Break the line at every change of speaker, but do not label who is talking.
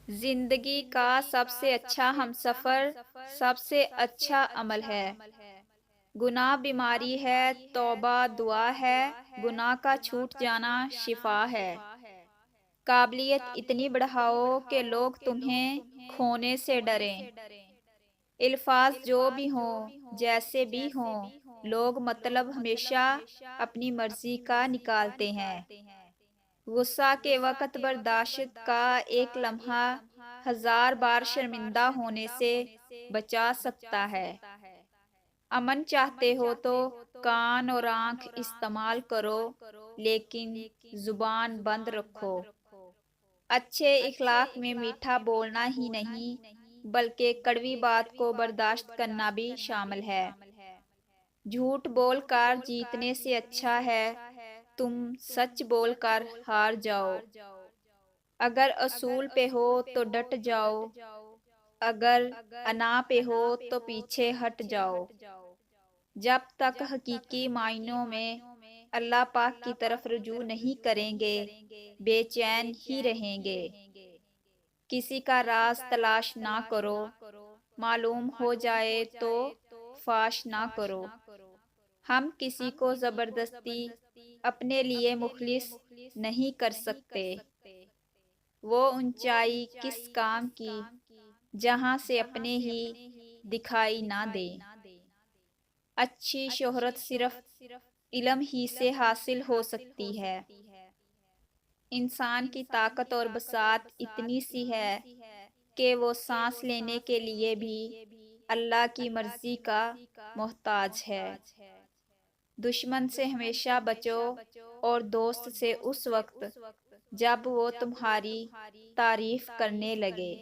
زندگی کا سب سے اچھا ہمسفر سب سے اچھا عمل ہے۔ گناہ بیماری ہے، توبہ دعا ہے، گناہ کا چھوٹ جانا شفا ہے۔ قابلیت اتنی بڑھاؤ کہ لوگ تمہیں کھونے سے ڈریں۔ الفاظ جو بھی ہوں، جیسے بھی ہوں، لوگ مطلب ہمیشہ اپنی مرضی کا نکالتے ہیں۔ غصہ کے وقت برداشت کا ایک لمحہ 1000 بار شرمندہ ہونے سے بچا سکتا ہے۔ امن چاہتے ہو تو کان اور آنکھ استعمال کرو، لیکن زبان بند رکھو۔ اچھے اخلاق میں میٹھا بولنا ہی نہیں بلکہ کڑوی بات کو برداشت کرنا بھی شامل ہے۔ جھوٹ بول کر جیتنے سے اچھا ہے تم سچ بول کر ہار جاؤ۔ اگر اصول پہ ہو تو ڈٹ جاؤ، اگر انا پہ ہو تو پیچھے ہٹ جاؤ۔ جب تک حقیقی معنوں میں اللہ پاک کی طرف رجوع نہیں کریں گے، بے چین ہی رہیں گے۔ کسی کا راز تلاش نہ کرو، معلوم ہو جائے تو فاش نہ کرو۔ ہم کسی کو زبردستی اپنے لیے مخلص نہیں کر سکتے۔ وہ اونچائی کس کام کی جہاں سے اپنے ہی دکھائی نہ دے۔ اچھی شہرت صرف علم ہی سے حاصل ہو سکتی ہے۔ انسان کی طاقت اور بساط اتنی سی ہے کہ وہ سانس لینے کے لیے بھی اللہ کی مرضی کا محتاج ہے۔ دشمن سے ہمیشہ بچو اور دوست سے اس وقت جب وہ تمہاری تعریف کرنے لگے۔